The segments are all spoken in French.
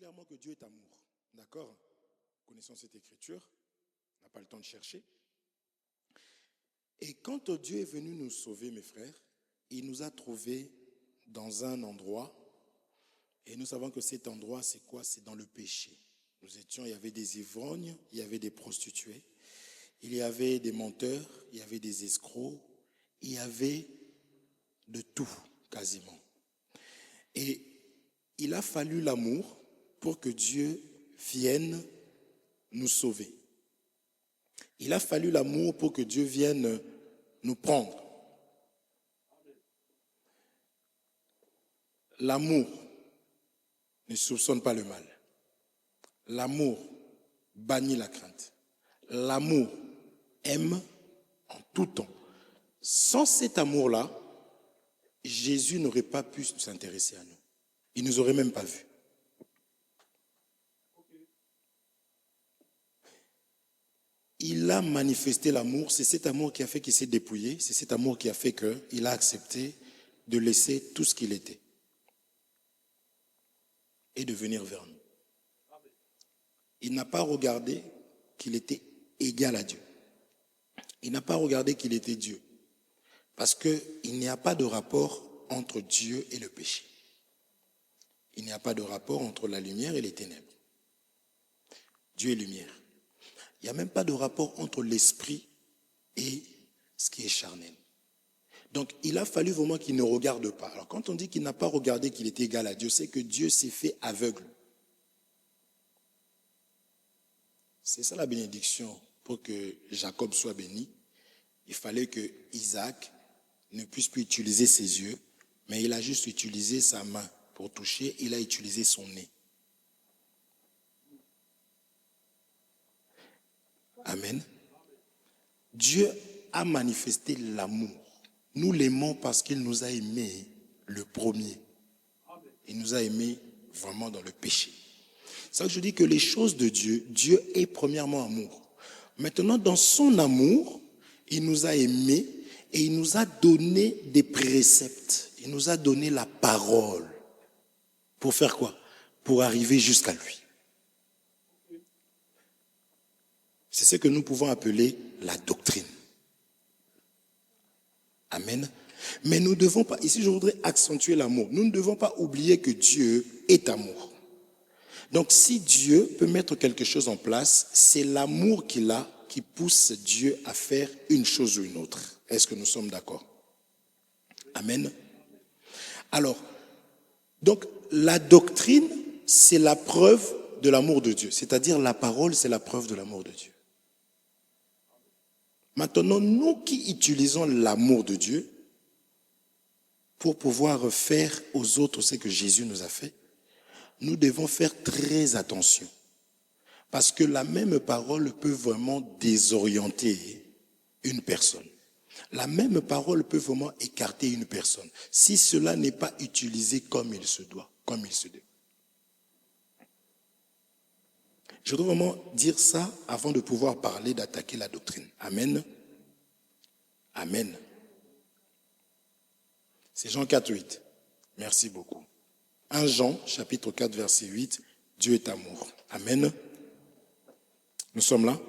clairement que Dieu est amour. D'accord? Connaissons cette écriture. On n'a pas le temps de chercher. Et quand Dieu est venu nous sauver, mes frères, il nous a trouvés dans un endroit. Et nous savons que cet endroit, c'est quoi? C'est dans le péché. Il y avait des ivrognes, il y avait des prostituées, il y avait des menteurs, il y avait des escrocs, il y avait de tout, quasiment. Et il a fallu l'amour pour que Dieu vienne nous sauver. Il a fallu l'amour pour que Dieu vienne nous prendre. L'amour ne soupçonne pas le mal. L'amour bannit la crainte. L'amour aime en tout temps. Sans cet amour-là, Jésus n'aurait pas pu s'intéresser à nous. Il ne nous aurait même pas vus. Il a manifesté l'amour, c'est cet amour qui a fait qu'il s'est dépouillé, c'est cet amour qui a fait qu'il a accepté de laisser tout ce qu'il était et de venir vers nous. Il n'a pas regardé qu'il était égal à Dieu. Il n'a pas regardé qu'il était Dieu. Parce qu'il n'y a pas de rapport entre Dieu et le péché. Il n'y a pas de rapport entre la lumière et les ténèbres. Dieu est lumière. Il n'y a même pas de rapport entre l'esprit et ce qui est charnel. Donc, il a fallu vraiment qu'il ne regarde pas. Alors, quand on dit qu'il n'a pas regardé qu'il était égal à Dieu, c'est que Dieu s'est fait aveugle. C'est ça la bénédiction. Pour que Jacob soit béni, il fallait que Isaac ne puisse plus utiliser ses yeux, mais il a juste utilisé sa main pour toucher, il a utilisé son nez. Amen. Dieu a manifesté l'amour. Nous l'aimons parce qu'il nous a aimés le premier. Il nous a aimés vraiment dans le péché. C'est ça que je dis que les choses de Dieu, Dieu est premièrement amour. Maintenant, dans son amour, il nous a aimés et il nous a donné des préceptes. Il nous a donné la parole. Pour faire quoi? Pour arriver jusqu'à lui. C'est ce que nous pouvons appeler la doctrine. Amen. Mais nous ne devons pas, ici je voudrais accentuer l'amour, nous ne devons pas oublier que Dieu est amour. Donc si Dieu peut mettre quelque chose en place, c'est l'amour qu'il a qui pousse Dieu à faire une chose ou une autre. Est-ce que nous sommes d'accord? Amen. Alors, donc la doctrine, c'est la preuve de l'amour de Dieu. C'est-à-dire la parole, c'est la preuve de l'amour de Dieu. Maintenant, nous qui utilisons l'amour de Dieu pour pouvoir faire aux autres ce que Jésus nous a fait, nous devons faire très attention. Parce que la même parole peut vraiment désorienter une personne. La même parole peut vraiment écarter une personne si cela n'est pas utilisé comme il se doit, comme il se doit. Je dois vraiment dire ça avant de pouvoir parler d'attaquer la doctrine. Amen. Amen. C'est Jean 4, 8. Merci beaucoup. 1 Jean, chapitre 4, verset 8. Dieu est amour. Amen. Nous sommes là?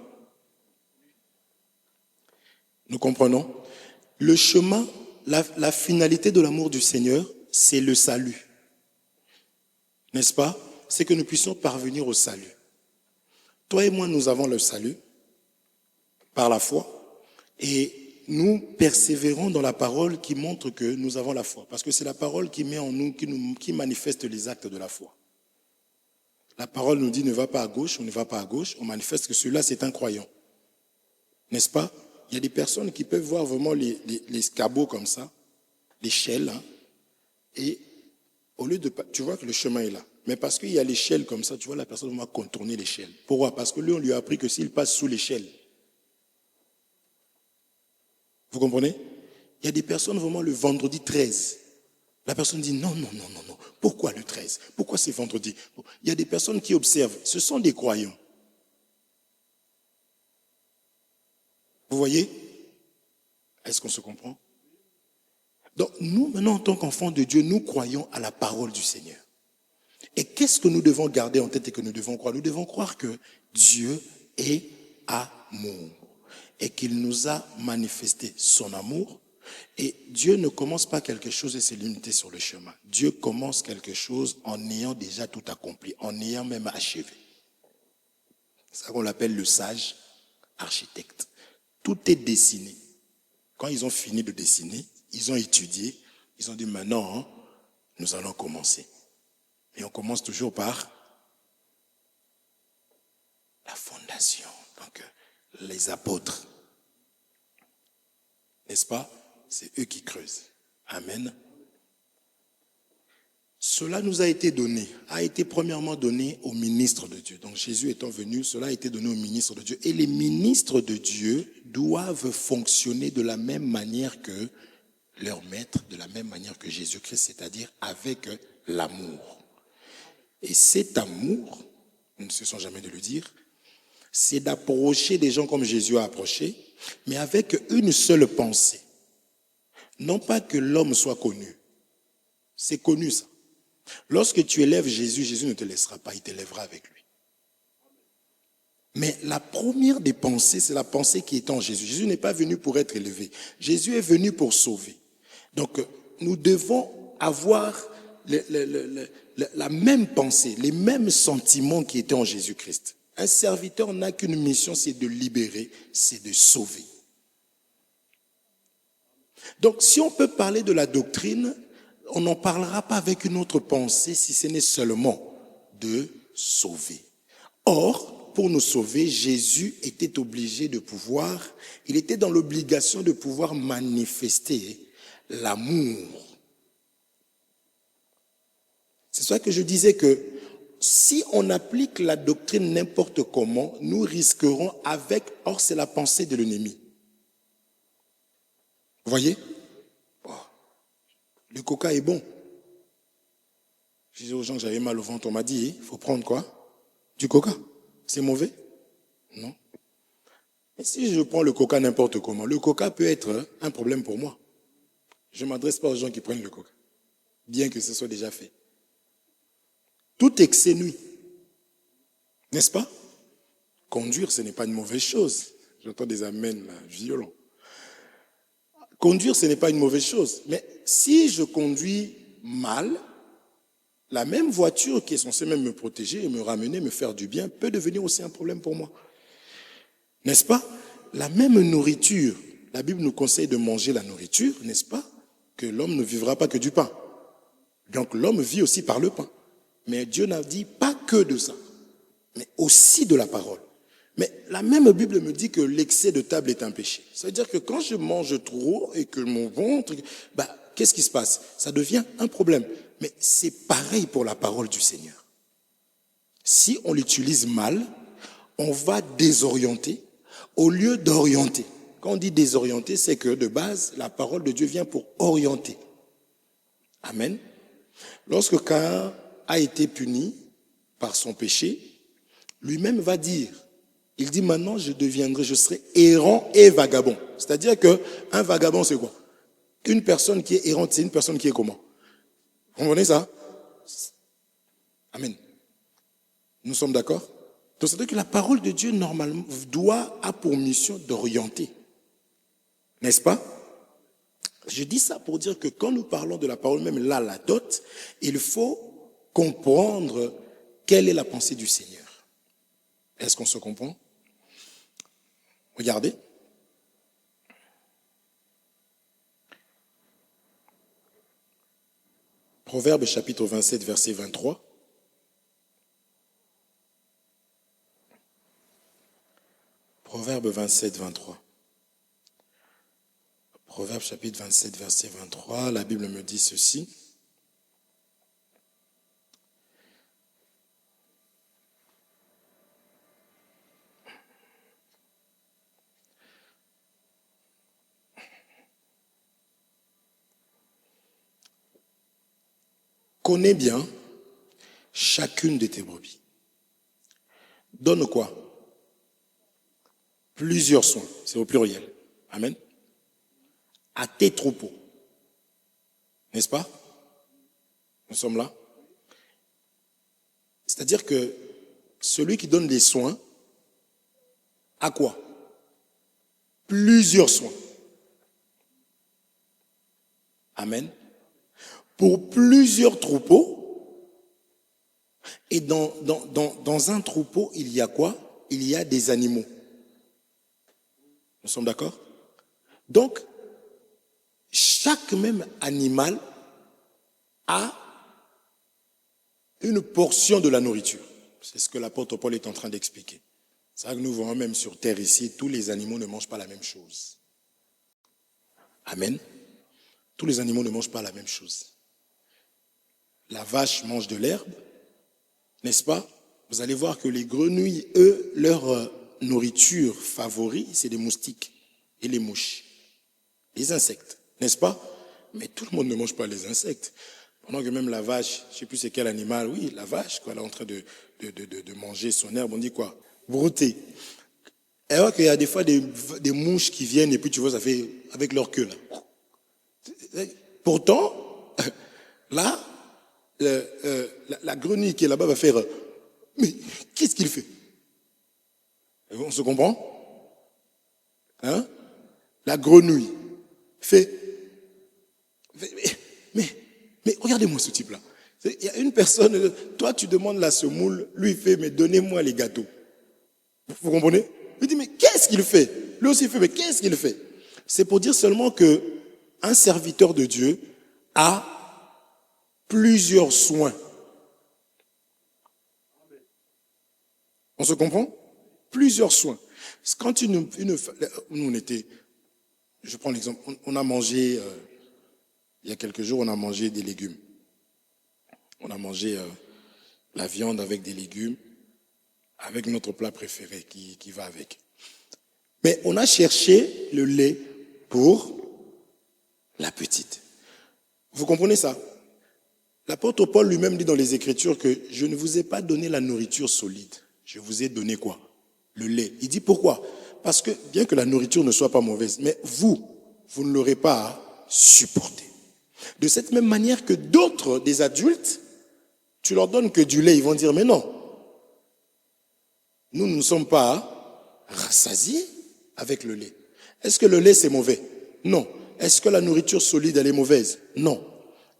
Nous comprenons? Le chemin, la finalité de l'amour du Seigneur, c'est le salut. N'est-ce pas? C'est que nous puissions parvenir au salut. Toi et moi, nous avons le salut par la foi et nous persévérons dans la parole qui montre que nous avons la foi. Parce que c'est la parole qui met en nous, qui manifeste les actes de la foi. La parole nous dit ne va pas à gauche, on ne va pas à gauche, on manifeste que celui-là c'est un croyant. N'est-ce pas? Il y a des personnes qui peuvent voir vraiment les cabots comme ça, l'échelle, hein, et au lieu de... Tu vois que le chemin est là. Mais parce qu'il y a l'échelle comme ça, tu vois, la personne va contourner l'échelle. Pourquoi? Parce que lui, on lui a appris que s'il passe sous l'échelle. Vous comprenez? Il y a des personnes vraiment le vendredi 13. La personne dit non. Pourquoi le 13? Pourquoi c'est vendredi? Il y a des personnes qui observent. Ce sont des croyants. Vous voyez? Est-ce qu'on se comprend? Donc nous, maintenant, en tant qu'enfants de Dieu, nous croyons à la parole du Seigneur. Et qu'est-ce que nous devons garder en tête et que nous devons croire? Nous devons croire que Dieu est amour et qu'il nous a manifesté son amour. Et Dieu ne commence pas quelque chose et se limiter sur le chemin. Dieu commence quelque chose en ayant déjà tout accompli, en ayant même achevé. C'est ça qu'on l'appelle le sage architecte. Tout est dessiné. Quand ils ont fini de dessiner, ils ont étudié, ils ont dit maintenant, nous allons commencer. Et on commence toujours par la fondation. Donc, les apôtres. N'est-ce pas? C'est eux qui creusent. Amen. Cela nous a été donné, a été premièrement donné aux ministres de Dieu. Donc Jésus étant venu, cela a été donné aux ministres de Dieu. Et les ministres de Dieu doivent fonctionner de la même manière que leur maître, de la même manière que Jésus-Christ, c'est-à-dire avec l'amour. Et cet amour, nous ne cessons jamais de le dire, c'est d'approcher des gens comme Jésus a approché, mais avec une seule pensée. Non pas que l'homme soit connu. C'est connu ça. Lorsque tu élèves Jésus, Jésus ne te laissera pas, il t'élèvera avec lui. Mais la première des pensées, c'est la pensée qui est en Jésus. Jésus n'est pas venu pour être élevé. Jésus est venu pour sauver. Donc, nous devons avoir la même pensée, les mêmes sentiments qui étaient en Jésus-Christ. Un serviteur n'a qu'une mission, c'est de libérer, c'est de sauver. Donc, si on peut parler de la doctrine, on n'en parlera pas avec une autre pensée si ce n'est seulement de sauver. Or, pour nous sauver, Jésus était obligé de pouvoir, il était dans l'obligation de pouvoir manifester l'amour. C'est ça que je disais que si on applique la doctrine n'importe comment, nous risquerons avec, or c'est la pensée de l'ennemi. Vous voyez? Le coca est bon. Je disais aux gens que j'avais mal au ventre, on m'a dit, il faut prendre quoi? Du coca. C'est mauvais? Non. Mais si je prends le coca n'importe comment, le coca peut être un problème pour moi. Je ne m'adresse pas aux gens qui prennent le coca, bien que ce soit déjà fait. Tout excès nuit. N'est-ce pas? Conduire, ce n'est pas une mauvaise chose. J'entends des amens là, violents. Conduire, ce n'est pas une mauvaise chose. Mais si je conduis mal, la même voiture qui est censée même me protéger et me ramener, me faire du bien, peut devenir aussi un problème pour moi. N'est-ce pas? La même nourriture, la Bible nous conseille de manger la nourriture, n'est-ce pas? Que l'homme ne vivra pas que du pain. Donc l'homme vit aussi par le pain. Mais Dieu n'a dit pas que de ça, mais aussi de la parole. Mais la même Bible me dit que l'excès de table est un péché. Ça veut dire que quand je mange trop et que mon ventre, qu'est-ce qui se passe? Ça devient un problème. Mais c'est pareil pour la parole du Seigneur. Si on l'utilise mal, on va désorienter au lieu d'orienter. Quand on dit désorienter, c'est que de base, la parole de Dieu vient pour orienter. Amen. Lorsque Caïn a été puni par son péché, lui-même va dire, il dit maintenant je serai errant et vagabond. C'est-à-dire qu'un vagabond c'est quoi? Une personne qui est errante, c'est une personne qui est comment? Vous comprenez ça? Amen. Nous sommes d'accord? Donc c'est-à-dire que la parole de Dieu normalement a pour mission d'orienter. N'est-ce pas? Je dis ça pour dire que quand nous parlons de la parole, même là, la dot, il faut comprendre quelle est la pensée du Seigneur. Est-ce qu'on se comprend? Regardez. Proverbe chapitre 27, verset 23. Proverbe 27, 23. Proverbe chapitre 27, verset 23. La Bible me dit ceci. Connais bien chacune de tes brebis. Donne quoi? Plusieurs soins, c'est au pluriel. Amen. À tes troupeaux. N'est-ce pas? Nous sommes là. C'est-à-dire que celui qui donne des soins a quoi? Plusieurs soins. Amen. Pour plusieurs troupeaux. Et dans un troupeau, il y a quoi? Il y a des animaux. Nous sommes d'accord? Donc, chaque même animal a une portion de la nourriture. C'est ce que l'apôtre Paul est en train d'expliquer. C'est vrai que nous voyons même sur terre ici, tous les animaux ne mangent pas la même chose. Amen. Tous les animaux ne mangent pas la même chose. La vache mange de l'herbe, n'est-ce pas? Vous allez voir que les grenouilles, eux, leur nourriture favorite, c'est les moustiques et les mouches, les insectes, n'est-ce pas? Mais tout le monde ne mange pas les insectes. Pendant que même la vache, je ne sais plus c'est quel animal, oui, la vache, quoi, elle est en train de manger son herbe, on dit quoi? Brouter. Et alors qu'il y a des fois des mouches qui viennent et puis tu vois, ça fait avec leur queue là. Pourtant, là, la grenouille qui est là-bas va faire, mais qu'est-ce qu'il fait? On se comprend? Hein? La grenouille fait, mais regardez-moi ce type-là. Il y a une personne, toi tu demandes la semoule, lui il fait, mais donnez-moi les gâteaux. Vous comprenez? Il dit, mais qu'est-ce qu'il fait? Lui aussi il fait, mais qu'est-ce qu'il fait? C'est pour dire seulement que un serviteur de Dieu a plusieurs soins. On se comprend? Plusieurs soins. Quand nous on était, je prends l'exemple, on a mangé, il y a quelques jours, on a mangé des légumes. On a mangé la viande avec des légumes, avec notre plat préféré qui va avec. Mais on a cherché le lait pour la petite. Vous comprenez ça? L'apôtre Paul lui-même dit dans les Écritures que je ne vous ai pas donné la nourriture solide. Je vous ai donné quoi? Le lait. Il dit pourquoi? Parce que bien que la nourriture ne soit pas mauvaise, mais vous ne l'aurez pas supporté. De cette même manière que d'autres, des adultes, tu leur donnes que du lait, ils vont dire mais non. Nous ne sommes pas rassasiés avec le lait. Est-ce que le lait c'est mauvais? Non. Est-ce que la nourriture solide elle est mauvaise? Non.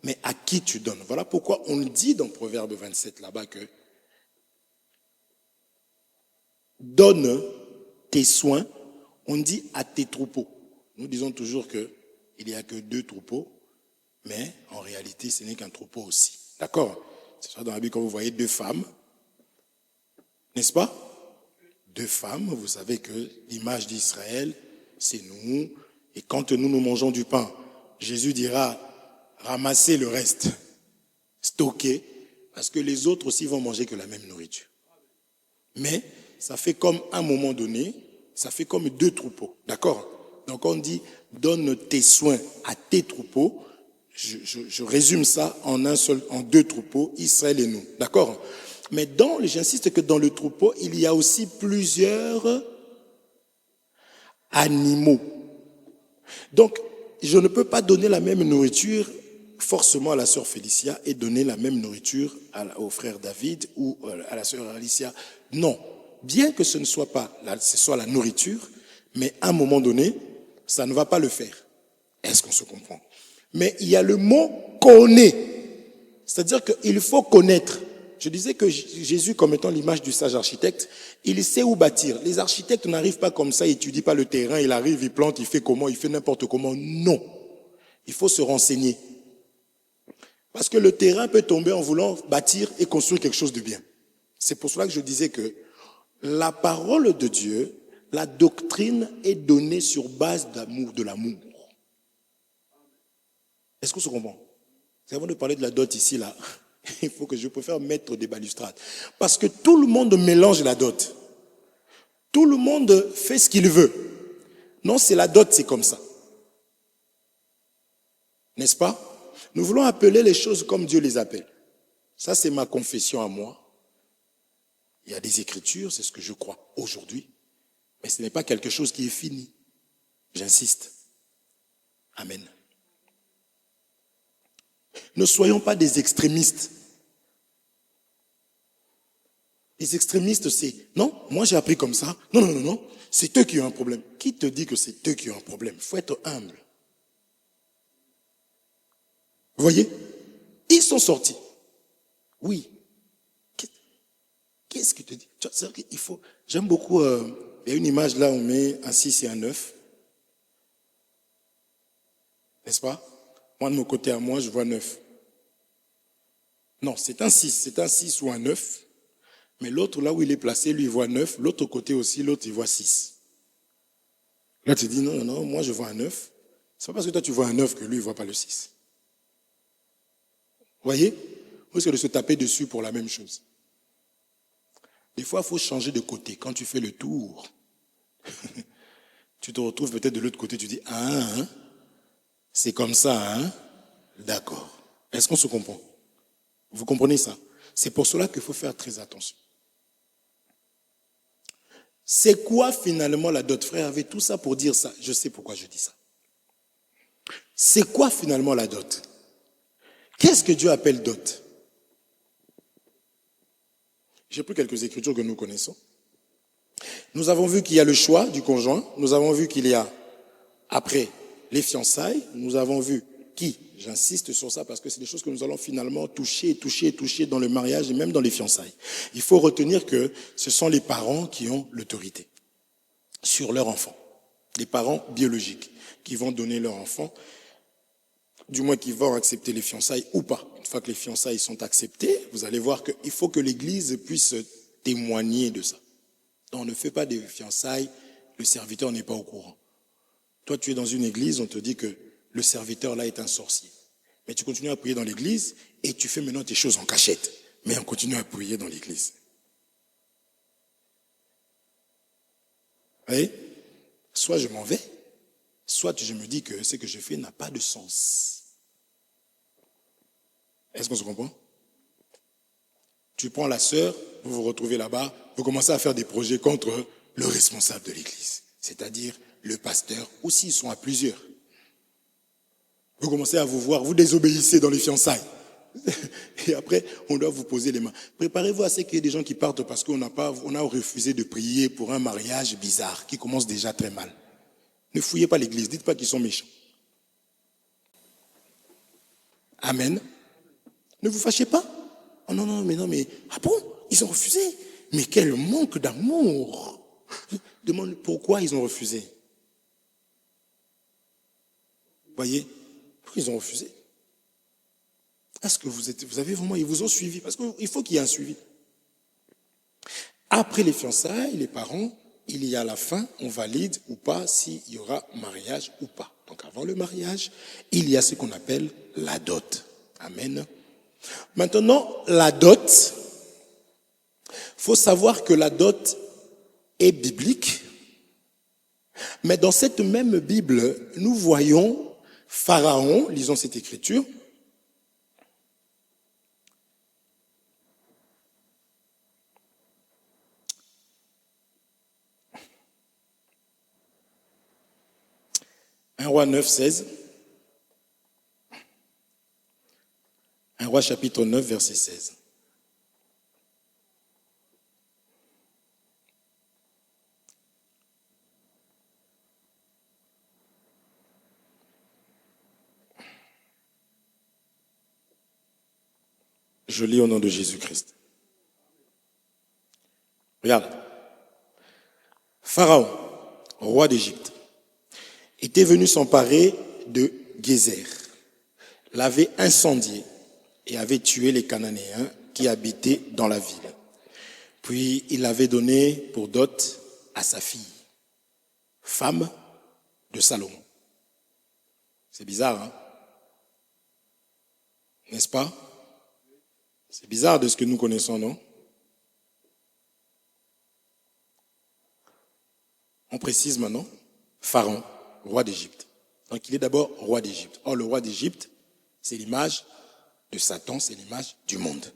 Mais à qui tu donnes? Voilà pourquoi on le dit dans Proverbe 27 là-bas que donne tes soins, on dit à tes troupeaux. Nous disons toujours qu'il n'y a que 2 troupeaux, mais en réalité ce n'est qu'un troupeau aussi. D'accord? C'est ça dans la Bible quand vous voyez 2 femmes, n'est-ce pas? 2 femmes, vous savez que l'image d'Israël, c'est nous. Et quand nous mangeons du pain, Jésus dira, ramassez le reste, stockez, parce que les autres aussi vont manger que la même nourriture. Mais ça fait comme à un moment donné, ça fait comme 2 troupeaux. D'accord? Donc on dit, donne tes soins à tes troupeaux. Je résume ça en 2 troupeaux, Israël et nous. D'accord? Mais j'insiste que dans le troupeau, il y a aussi plusieurs animaux. Donc, je ne peux pas donner la même nourriture forcément à la sœur Félicia et donner la même nourriture au frère David ou à la sœur Alicia. Non. Bien que ce ne soit pas ce soit la nourriture, mais à un moment donné, ça ne va pas le faire. Est-ce qu'on se comprend? Mais il y a le mot connaît. C'est-à-dire qu'il faut connaître. Je disais que Jésus, comme étant l'image du sage architecte, il sait où bâtir. Les architectes n'arrivent pas comme ça, ils n'étudient pas le terrain, il arrive, il plante, il fait comment, il fait n'importe comment. Non. Il faut se renseigner. Parce que le terrain peut tomber en voulant bâtir et construire quelque chose de bien. C'est pour cela que je disais que la parole de Dieu, la doctrine est donnée sur base d'amour, de l'amour. Est-ce qu'on se comprend? Avant de parler de la dot ici, là, il faut que je préfère mettre des balustrades. Parce que tout le monde mélange la dot. Tout le monde fait ce qu'il veut. Non, c'est la dot, c'est comme ça. N'est-ce pas? Nous voulons appeler les choses comme Dieu les appelle. Ça, c'est ma confession à moi. Il y a des écritures, c'est ce que je crois aujourd'hui. Mais ce n'est pas quelque chose qui est fini. J'insiste. Amen. Ne soyons pas des extrémistes. Les extrémistes, c'est non, moi j'ai appris comme ça. Non, non, non, non. C'est eux qui ont un problème. Qui te dit que c'est eux qui ont un problème? Il faut être humble. Vous voyez? Ils sont sortis. Oui. Qu'est-ce qui te dit? Il faut. J'aime beaucoup. Il y a une image là où on met un 6 et un 9. N'est-ce pas? Moi, de mon côté à moi, je vois 9. Non, c'est un 6. C'est un 6 ou un 9. Mais l'autre, là où il est placé, lui, il voit 9. L'autre côté aussi, l'autre, il voit 6. Là, tu dis, non, non, non, moi, je vois un 9. C'est pas parce que toi, tu vois un 9 que lui, il ne voit pas le 6. Vous voyez? Au lieu de se taper dessus pour la même chose. Des fois, il faut changer de côté. Quand tu fais le tour, tu te retrouves peut-être de l'autre côté, tu dis, ah, hein, c'est comme ça, hein? D'accord. Est-ce qu'on se comprend? Vous comprenez ça? C'est pour cela qu'il faut faire très attention. C'est quoi finalement la dot? Frère avait tout ça pour dire ça. Je sais pourquoi je dis ça. C'est quoi finalement la dot? Qu'est-ce que Dieu appelle dot? J'ai pris quelques écritures que nous connaissons. Nous avons vu qu'il y a le choix du conjoint. Nous avons vu qu'il y a, après, les fiançailles. Nous avons vu qui? J'insiste sur ça parce que c'est des choses que nous allons finalement toucher dans le mariage et même dans les fiançailles. Il faut retenir que ce sont les parents qui ont l'autorité sur leur enfant. Les parents biologiques qui vont donner leur enfant, du moins qui vont accepter les fiançailles ou pas. Une fois que les fiançailles sont acceptées, vous allez voir qu'il faut que l'Église puisse témoigner de ça. On ne fait pas des fiançailles, le serviteur n'est pas au courant. Toi, tu es dans une église, on te dit que le serviteur là est un sorcier. Mais tu continues à prier dans l'église et tu fais maintenant tes choses en cachette. Mais on continue à prier dans l'église. Vous voyez? Soit je m'en vais, soit je me dis que ce que je fais n'a pas de sens. Est-ce qu'on se comprend? Tu prends la sœur, vous vous retrouvez là-bas, vous commencez à faire des projets contre le responsable de l'église, c'est-à-dire le pasteur, ou s'ils sont à plusieurs. Vous commencez à vous voir, vous désobéissez dans les fiançailles. Et après, on doit vous poser les mains. Préparez-vous à ce qu'il y ait des gens qui partent parce qu'on a refusé de prier pour un mariage bizarre qui commence déjà très mal. Ne fouillez pas l'église, dites pas qu'ils sont méchants. Amen. Ne vous fâchez pas. Oh non, non, mais, ah bon, ils ont refusé. Mais quel manque d'amour. Demande pourquoi ils ont refusé. Voyez, pourquoi ils ont refusé? Est-ce que vous avez vraiment, ils vous ont suivi? Parce qu'il faut qu'il y ait un suivi. Après les fiançailles, les parents, il y a à la fin, on valide ou pas s'il y aura mariage ou pas. Donc avant le mariage, il y a ce qu'on appelle la dot. Amen. Maintenant, la dot, faut savoir que la dot est biblique, mais dans cette même Bible, nous voyons Pharaon, lisons cette écriture, un roi 9, 16. Un roi chapitre 9, verset 16. Je lis au nom de Jésus-Christ. Regarde. Pharaon, roi d'Égypte, était venu s'emparer de Gézer, l'avait incendié et avait tué les Cananéens qui habitaient dans la ville. Puis il l'avait donné pour dot à sa fille, femme de Salomon. C'est bizarre, hein? N'est-ce pas? C'est bizarre de ce que nous connaissons, non? On précise maintenant, Pharaon, roi d'Égypte. Donc il est d'abord roi d'Égypte. Or le roi d'Égypte, c'est l'image de Satan, c'est l'image du monde.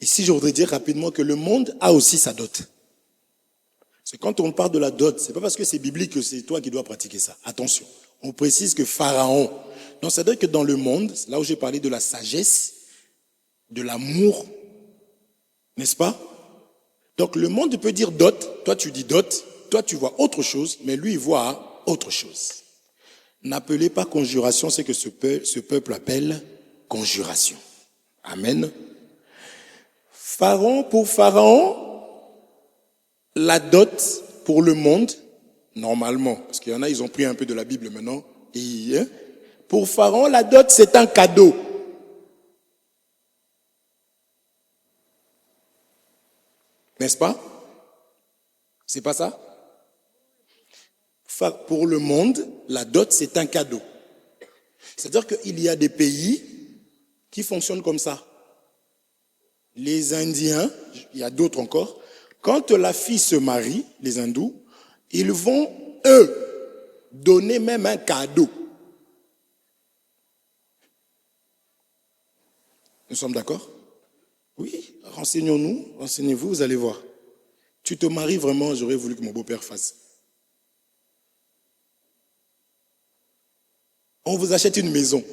Ici, je voudrais dire rapidement que le monde a aussi sa dot. C'est quand on parle de la dot, c'est pas parce que c'est biblique que c'est toi qui dois pratiquer ça. Attention, on précise que Pharaon, donc c'est-à-dire que dans le monde, là où j'ai parlé de la sagesse, de l'amour N'est-ce pas? Donc le monde peut dire dot, toi tu dis dot, toi tu vois autre chose, mais lui il voit autre chose. N'appelez pas conjuration ce que ce peuple appelle conjuration. Amen. Pour Pharaon, la dot pour le monde, normalement, parce qu'il y en a, ils ont pris un peu de la Bible maintenant, et, pour Pharaon, la dot c'est un cadeau. N'est-ce pas? C'est pas ça? Pour le monde, la dot, c'est un cadeau. C'est-à-dire qu'il y a des pays qui fonctionnent comme ça. Les Indiens, il y a d'autres encore, quand la fille se marie, les hindous, ils vont, eux, donner même un cadeau. Nous sommes d'accord? Oui, renseignons-nous, renseignez-vous, vous allez voir. Tu te maries vraiment, j'aurais voulu que mon beau-père fasse. On vous achète une maison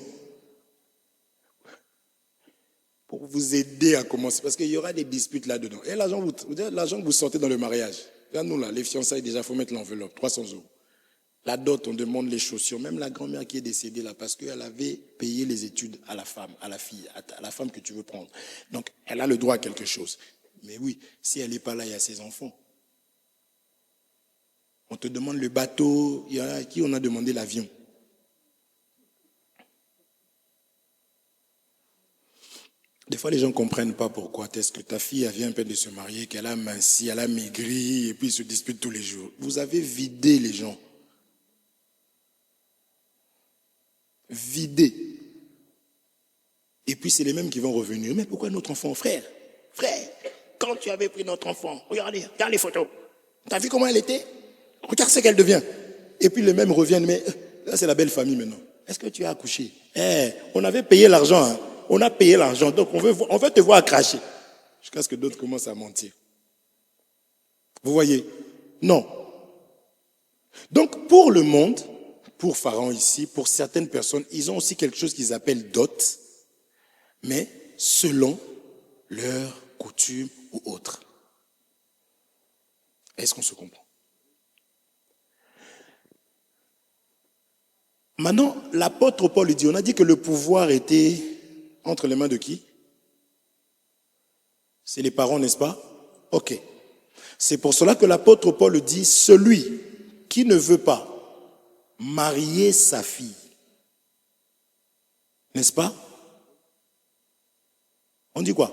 pour vous aider à commencer, parce qu'il y aura des disputes là-dedans. Et l'argent que vous sortez dans le mariage, là, nous, là, les fiançailles, déjà, il faut mettre l'enveloppe, 300 €. La dot, on demande les chaussures. Même la grand-mère qui est décédée là, parce qu'elle avait payé les études à la femme, à la fille, à la femme que tu veux prendre. Donc, elle a le droit à quelque chose. Mais oui, si elle n'est pas là, il y a ses enfants. On te demande le bateau, il y a à qui on a demandé l'avion. Des fois, les gens ne comprennent pas pourquoi est-ce que ta fille vient à peine de se marier, qu'elle a minci, elle a maigri, et puis ils se disputent tous les jours. Vous avez vidé les gens. Vidé. Et puis c'est les mêmes qui vont revenir. Mais pourquoi notre enfant? Frère, quand tu avais pris notre enfant, regarde les photos. T'as vu comment elle était? Regarde ce qu'elle devient. Et puis les mêmes reviennent, mais là c'est la belle famille maintenant. Est-ce que tu as accouché? On avait payé l'argent, hein. On a payé l'argent, donc on veut te voir cracher. Jusqu'à ce que d'autres commencent à mentir. Vous voyez? Non. Donc pour le monde, pour Pharaon ici, pour certaines personnes, ils ont aussi quelque chose qu'ils appellent dot, mais selon leurs coutumes ou autres. Est-ce qu'on se comprend? Maintenant, l'apôtre Paul dit, on a dit que le pouvoir était entre les mains de qui? C'est les parents, n'est-ce pas? Ok. C'est pour cela que l'apôtre Paul dit, celui qui ne veut pas marier sa fille, n'est-ce pas? On dit quoi?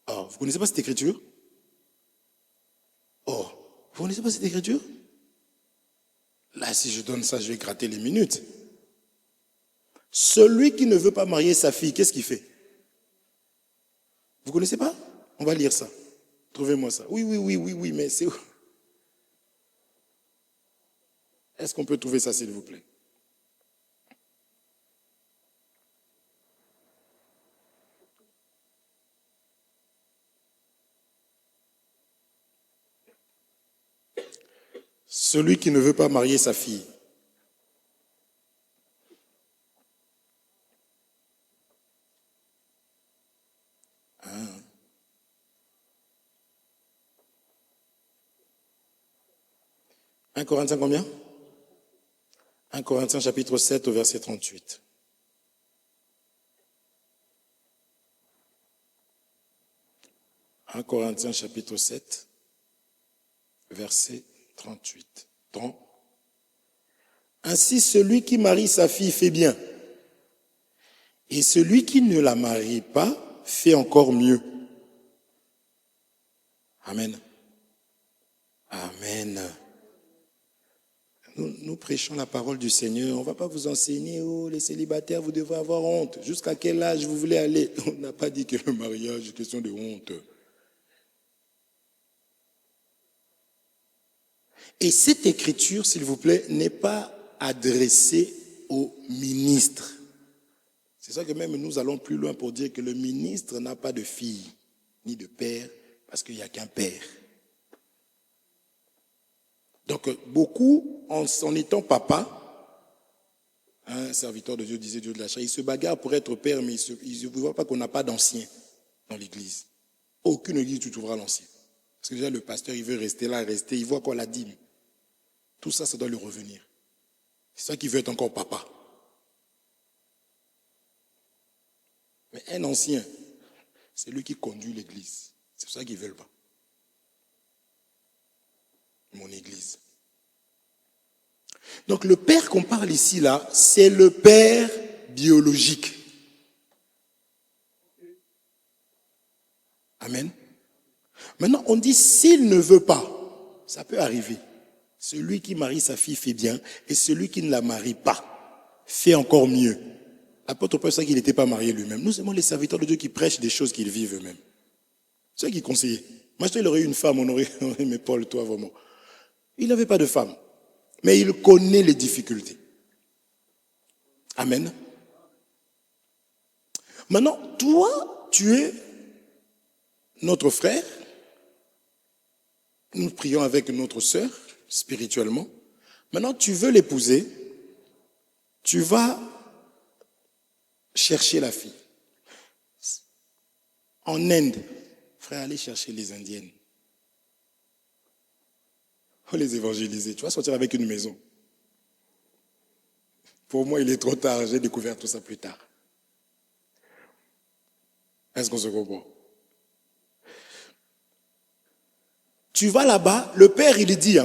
Oh, vous ne connaissez pas cette écriture? Oh, vous ne connaissez pas cette écriture? Là, si je donne ça, je vais gratter les minutes. Celui qui ne veut pas marier sa fille, qu'est-ce qu'il fait? Vous ne connaissez pas? On va lire ça. Trouvez-moi ça. Oui, mais c'est où? Est-ce qu'on peut trouver ça, s'il vous plaît? Celui qui ne veut pas marier sa fille. Hein? 1 Corinthiens combien? 1 Corinthiens chapitre 7 au verset 38. « 1 Corinthiens chapitre 7, verset 38. Donc, ainsi celui qui marie sa fille fait bien, et celui qui ne la marie pas fait encore mieux. » Amen. Amen. Nous prêchons la parole du Seigneur. On ne va pas vous enseigner, oh, les célibataires, vous devez avoir honte. Jusqu'à quel âge vous voulez aller? On n'a pas dit que le mariage est question de honte. Et cette écriture, s'il vous plaît, n'est pas adressée aux ministres. C'est ça que même nous allons plus loin pour dire que le ministre n'a pas de fille, ni de père, parce qu'il n'y a qu'un père. Donc beaucoup, en étant papa, Un serviteur de Dieu disait Dieu de la chair. Il se bagarre pour être père, mais il ne voit pas qu'on n'a pas d'ancien dans l'église. Aucune église tu trouveras l'ancien. Parce que déjà le pasteur, il veut rester là, il voit quoi la dîme. Tout ça, ça doit lui revenir. C'est ça qui veut être encore papa. Mais un ancien, c'est lui qui conduit l'église. C'est ça qu'ils ne veulent pas. Mon église. Donc le père qu'on parle ici, là, c'est le père biologique. Amen. Maintenant, on dit s'il ne veut pas, ça peut arriver. Celui qui marie sa fille fait bien, et celui qui ne la marie pas fait encore mieux. L'apôtre Paul, c'est qu'il n'était pas marié lui-même. Nous sommes les serviteurs de Dieu qui prêchent des choses qu'ils vivent eux-mêmes. C'est ça qui conseillait. Moi, il aurait eu une femme, on aurait mais Paul, toi, vraiment. Il n'avait pas de femme. Mais il connaît les difficultés. Amen. Maintenant, toi, tu es notre frère. Nous prions avec notre sœur, spirituellement. Maintenant, tu veux l'épouser. Tu vas chercher la fille. En Inde, frère, allez chercher les Indiennes. Faut les évangéliser. Tu vas sortir avec une maison. Pour moi, il est trop tard. J'ai découvert tout ça plus tard. Est-ce qu'on se comprend? Tu vas là-bas, le père, il dit,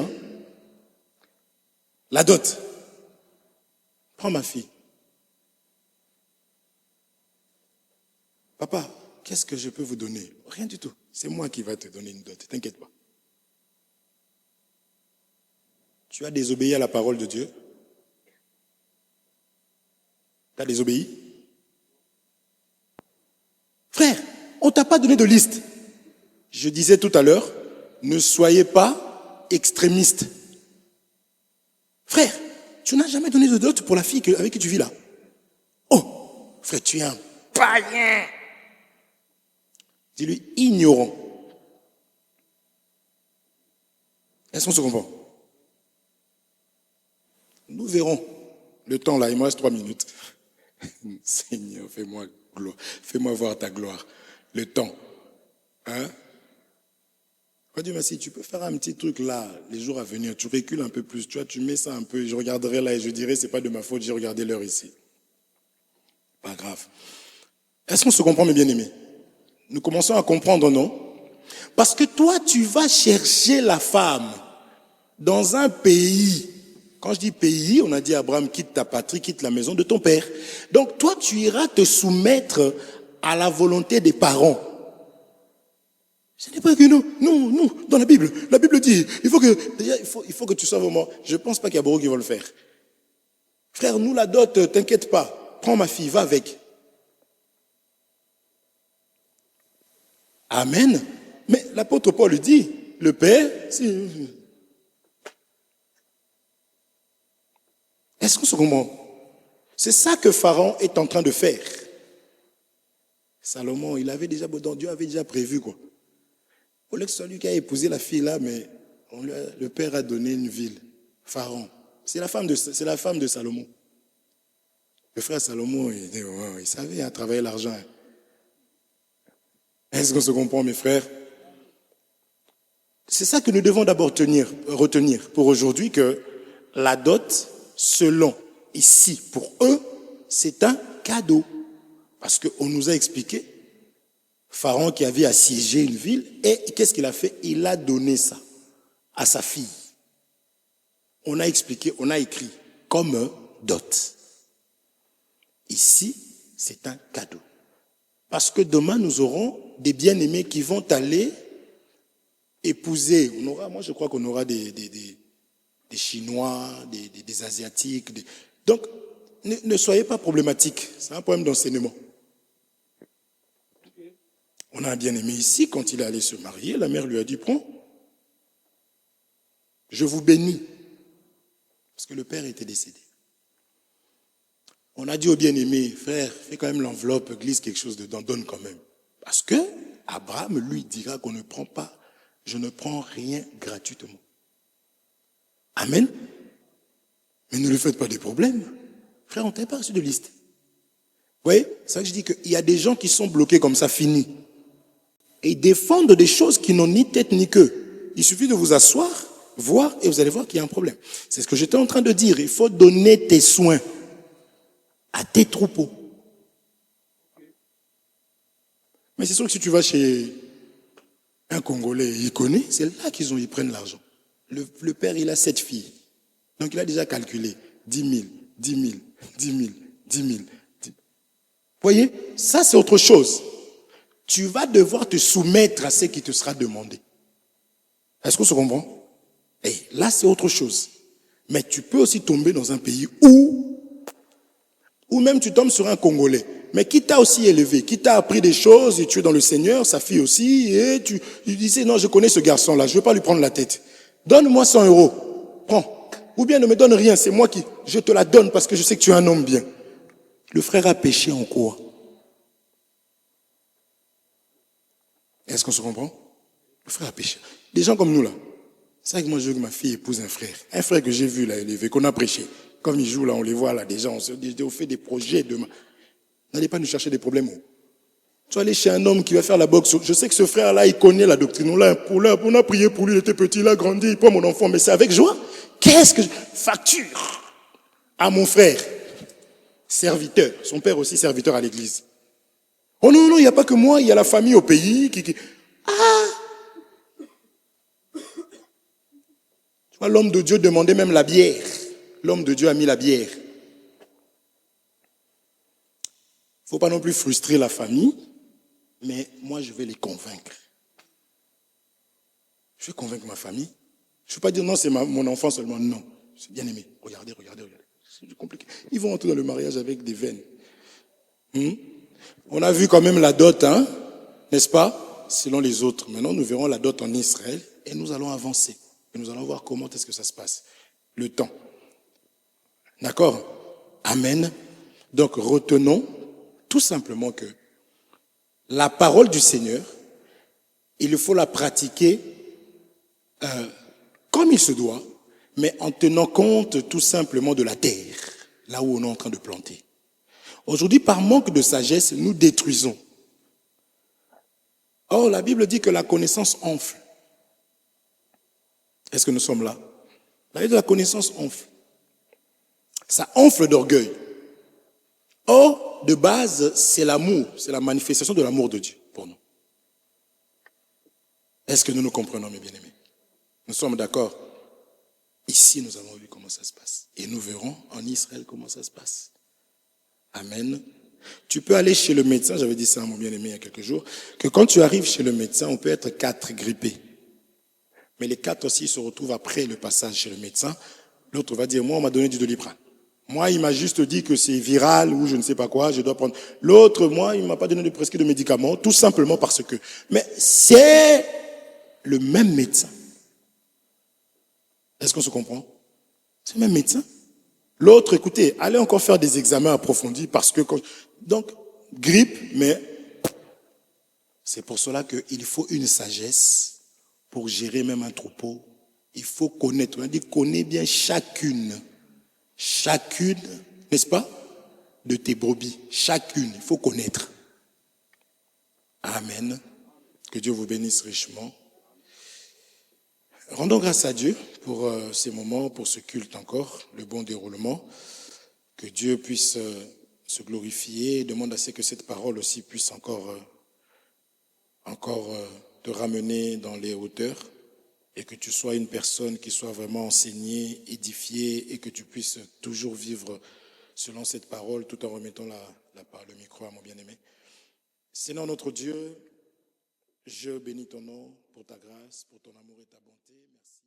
la dot. Prends ma fille. Papa, qu'est-ce que je peux vous donner? Rien du tout. C'est moi qui vais te donner une dot. T'inquiète pas. Tu as désobéi à la parole de Dieu. Tu as désobéi. Frère, on ne t'a pas donné de liste. Je disais tout à l'heure, ne soyez pas extrémistes. Frère, tu n'as jamais donné de dot pour la fille avec qui tu vis là. Oh, frère, tu es un païen. Dis-lui ignorant. Est-ce qu'on se comprend? Nous verrons. Le temps là, il me reste 3 minutes. Seigneur, fais-moi gloire. Fais-moi voir ta gloire. Le temps. Hein? Dieu merci, tu peux faire un petit truc là, les jours à venir. Tu recules un peu plus. Tu vois, tu mets ça un peu. Je regarderai là et je dirai, c'est pas de ma faute, j'ai regardé l'heure ici. Pas grave. Est-ce qu'on se comprend, mes bien-aimés? Nous commençons à comprendre, non? Parce que toi, tu vas chercher la femme dans un pays. Quand je dis pays, on a dit Abraham, quitte ta patrie, quitte la maison de ton père. Donc toi, tu iras te soumettre à la volonté des parents. Ce n'est pas que nous, dans la Bible dit, il faut que tu sois vraiment, je ne pense pas qu'il y a beaucoup qui vont le faire. Frère, nous la dot, t'inquiète pas, prends ma fille, va avec. Amen. Mais l'apôtre Paul dit, le père, est-ce qu'on se comprend? C'est ça que Pharaon est en train de faire. Salomon, Dieu avait déjà prévu quoi. Au lieu que ce soit lui qui a épousé la fille là, mais le père a donné une ville, Pharaon. C'est la femme de Salomon. Le frère Salomon, il savait travailler l'argent. Est-ce qu'on se comprend, mes frères? C'est ça que nous devons d'abord retenir pour aujourd'hui, que la dot, selon ici, pour eux, c'est un cadeau. Parce qu'on nous a expliqué, Pharaon qui avait assiégé une ville, et qu'est-ce qu'il a fait? Il a donné ça à sa fille. On a expliqué, on a écrit comme dot. Ici, c'est un cadeau. Parce que demain, nous aurons des bien-aimés qui vont aller épouser. Moi, je crois qu'on aura des Chinois, des Asiatiques. Donc, ne soyez pas problématiques. C'est un problème d'enseignement. On a un bien-aimé ici, quand il est allé se marier, la mère lui a dit, prends, je vous bénis. Parce que le père était décédé. On a dit au bien-aimé, frère, fais quand même l'enveloppe, glisse quelque chose dedans, donne quand même. Parce que Abraham lui dira qu'on ne prend pas, je ne prends rien gratuitement. Amen. Mais ne lui faites pas des problèmes. Frère, on ne t'a pas reçu de liste. Vous voyez, c'est ça que je dis qu'il y a des gens qui sont bloqués comme ça, finis. Et ils défendent des choses qui n'ont ni tête ni queue. Il suffit de vous asseoir, voir, et vous allez voir qu'il y a un problème. C'est ce que j'étais en train de dire. Il faut donner tes soins à tes troupeaux. Mais c'est sûr que si tu vas chez un Congolais, il connaît, c'est là ils prennent l'argent. Le père, il a 7 filles. Donc il a déjà calculé 10 000, 10 000, 10 000, 10 000. Vous voyez, ça c'est autre chose. Tu vas devoir te soumettre à ce qui te sera demandé. Est-ce qu'on se comprend? Et là c'est autre chose. Mais tu peux aussi tomber dans un pays ou même tu tombes sur un Congolais, mais qui t'a aussi élevé, qui t'a appris des choses, et tu es dans le Seigneur, sa fille aussi, et tu disais, non, je connais ce garçon-là, je ne veux pas lui prendre la tête. Donne-moi 100 euros, prends. Ou bien ne me donne rien, c'est moi qui, je te la donne parce que je sais que tu es un homme bien. Le frère a péché en quoi? Est-ce qu'on se comprend? Le frère a péché. Des gens comme nous là, c'est vrai que moi je veux que ma fille épouse un frère que j'ai vu là élevé, qu'on a prêché. Comme ils jouent là, on les voit là, déjà, on fait des projets demain. N'allez pas nous chercher des problèmes. Tu vas aller chez un homme qui va faire la boxe. Je sais que ce frère-là, il connaît la doctrine. On a prié pour lui, il était petit, il a grandi, il prend mon enfant, mais c'est avec joie. Qu'est-ce que je... Facture à mon frère, serviteur, son père aussi serviteur à l'église. Oh non, non, il n'y a pas que moi, il y a la famille au pays qui... Ah! Tu vois, l'homme de Dieu demandait même la bière. L'homme de Dieu a mis la bière. Il ne faut pas non plus frustrer la famille, mais moi je vais les convaincre. Je vais convaincre ma famille. Je ne vais pas dire non, c'est mon enfant seulement. Non, c'est bien aimé. Regardez. C'est compliqué. Ils vont entrer dans le mariage avec des veines. On a vu quand même la dot, hein, n'est-ce pas? Selon les autres. Maintenant, nous verrons la dot en Israël et nous allons avancer. Et nous allons voir comment est-ce que ça se passe. Le temps. D'accord? Amen. Donc, retenons tout simplement que la parole du Seigneur, il faut la pratiquer comme il se doit, mais en tenant compte tout simplement de la terre, là où on est en train de planter. Aujourd'hui, par manque de sagesse, nous détruisons. Or, la Bible dit que la connaissance enfle. Est-ce que nous sommes là? La Bible de la connaissance enfle. Ça enfle d'orgueil. Or, de base, c'est l'amour, c'est la manifestation de l'amour de Dieu pour nous. Est-ce que nous nous comprenons, mes bien-aimés? Nous sommes d'accord? Ici, nous avons vu comment ça se passe. Et nous verrons en Israël comment ça se passe. Amen. Tu peux aller chez le médecin, j'avais dit ça à mon bien-aimé il y a quelques jours, que quand tu arrives chez le médecin, on peut être 4 grippés. Mais les 4 aussi se retrouvent après le passage chez le médecin. L'autre va dire, moi, on m'a donné du Doliprane. Moi, il m'a juste dit que c'est viral ou je ne sais pas quoi, je dois prendre. L'autre, moi, il ne m'a pas donné de prescrit de médicaments, tout simplement parce que. Mais c'est le même médecin. Est-ce qu'on se comprend? C'est le même médecin. L'autre, écoutez, allez encore faire des examens approfondis parce que... Donc, grippe, mais c'est pour cela qu'il faut une sagesse pour gérer même un troupeau. Il faut connaître. On dit, connais bien chacune, n'est-ce pas, de tes brebis. Chacune, il faut connaître. Amen. Que Dieu vous bénisse richement. Rendons grâce à Dieu pour ces moments, pour ce culte encore, le bon déroulement. Que Dieu puisse se glorifier. Demande à ce que cette parole aussi puisse encore te ramener dans les hauteurs et que tu sois une personne qui soit vraiment enseignée, édifiée et que tu puisses toujours vivre selon cette parole tout en remettant le micro à mon bien-aimé. Seigneur notre Dieu, je bénis ton nom pour ta grâce, pour ton amour et ta bonté. Merci.